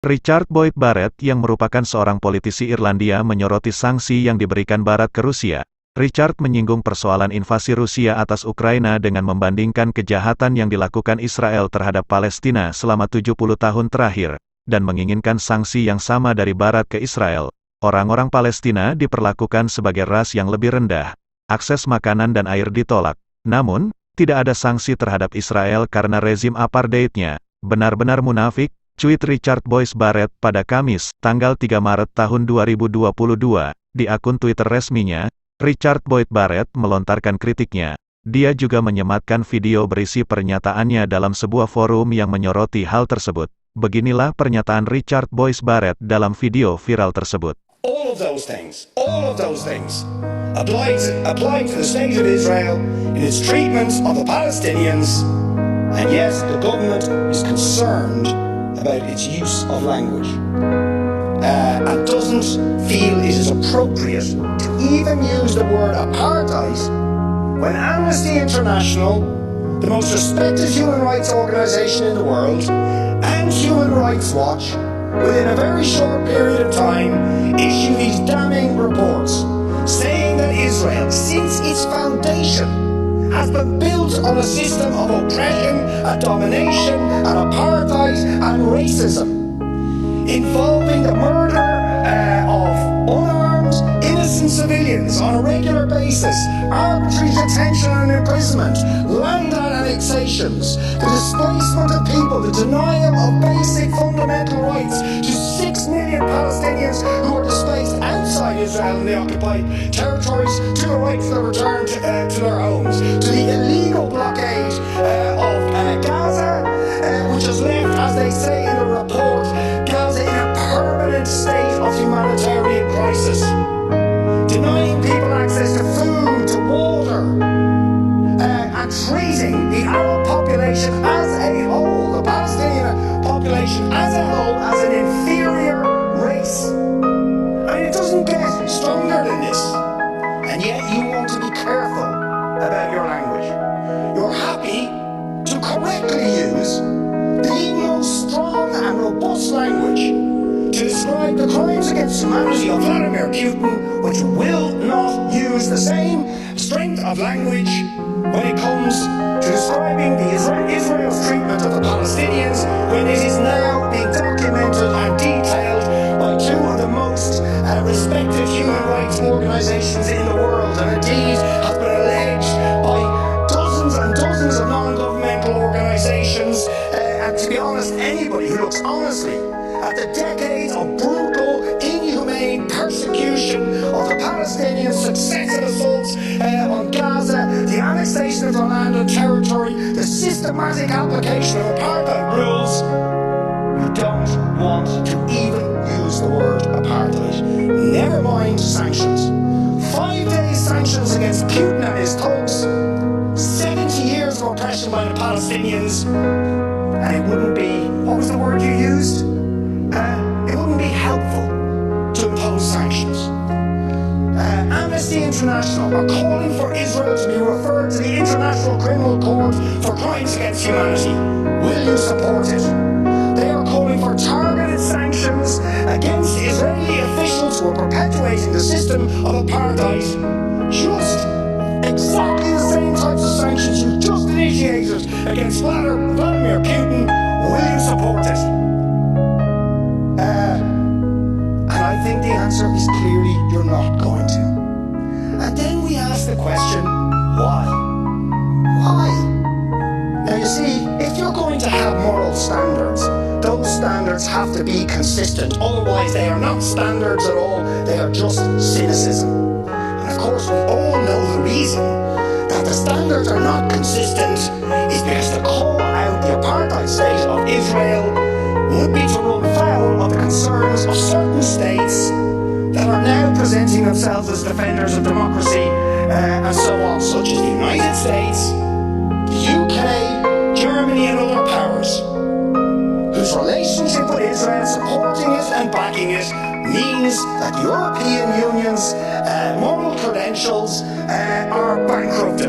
Richard Boyd Barat yang merupakan seorang politisi Irlandia menyoroti sanksi yang diberikan Barat ke Rusia. Richard menyinggung persoalan invasi Rusia atas Ukraina dengan membandingkan kejahatan yang dilakukan Israel terhadap Palestina selama 70 tahun terakhir, dan menginginkan sanksi yang sama dari Barat ke Israel. Orang-orang Palestina diperlakukan sebagai ras yang lebih rendah. Akses makanan dan air ditolak. Namun, tidak ada sanksi terhadap Israel karena rezim apartheidnya. Benar-benar munafik, cuit Richard Boyd Barat pada Kamis, tanggal 3 Maret tahun 2022, di akun Twitter resminya. Richard Boyd Barat melontarkan kritiknya. Dia juga menyematkan video berisi pernyataannya dalam sebuah forum yang menyoroti hal tersebut. Beginilah pernyataan Richard Boyd Barat dalam video viral tersebut. All of those things apply to the state of Israel in its treatment of the Palestinians, and yet the government is concerned about its use of language and doesn't feel it is appropriate to even use the word apartheid when Amnesty International, the most respected human rights organisation in the world, and Human Rights Watch, within a very short period of time, issue these damning reports, saying that Israel, since its foundation, has been built on a system of oppression and domination and apartheid and racism, involving the murder of unarmed, innocent civilians on a regular basis, arbitrary detention and imprisonment, land annexations, the displacement of people, the denial of basic fundamental rights to 6 million Palestinians who are displaced outside Israel and the occupied territories, to the right to the return to their homes, to the illegal blockade of Gaza, which has left, as they say in the report, Gaza in a permanent state of humanitarian crisis, denying people access to food, to water, and treating the Arab population as a whole, the Palestinian population as a whole, as an inferior race. I mean, it doesn't get stronger than this. And yet you want to be careful about your language. You're happy to correctly use the most strong and robust language to describe the crimes against humanity of Vladimir Putin, but you will not use the same strength of language when it comes to describing Israel's treatment of the Palestinians, when it is now being documented and detailed by two of the most respected human rights organizations in the world, and indeed has been alleged by dozens and dozens of non-governmental organizations, and to be honest, anybody who looks honestly at the decades of brutal, inhumane persecution of the Palestinians, successive assaults on Gaza, the annexation of their land and territory, the systematic application of apartheid rules, you don't want to even use the word apartheid. Never mind sanctions. 5 days sanctions against Putin and his thugs, 70 years of oppression by the Palestinians, and it wouldn't be, what was the word you used? It wouldn't be helpful to impose sanctions. Amnesty International are calling for Israel to be referred to the International Criminal Court for crimes against humanity. Will you support it? They are calling for targeted sanctions against Israeli officials who are perpetuating the system of apartheid. Just exactly the same types of sanctions you just initiated against Vladimir Putin. Will you support it? And I think the answer is clearly you're not going to. And then we ask the question, why? Why? Now you see, if you're going to have moral standards, those standards have to be consistent. Otherwise they are not standards at all, they are just cynicism. And of course we all know the reason that the standards are not consistent is because to call out the apartheid state of Israel would be to run foul of the concerns of certain states that are now presenting themselves as defenders of democracy and so on, such as the United States, the UK, Germany and other powers, whose relationship with Israel, supporting it and backing it, means that the European Union's moral credentials are bankrupted.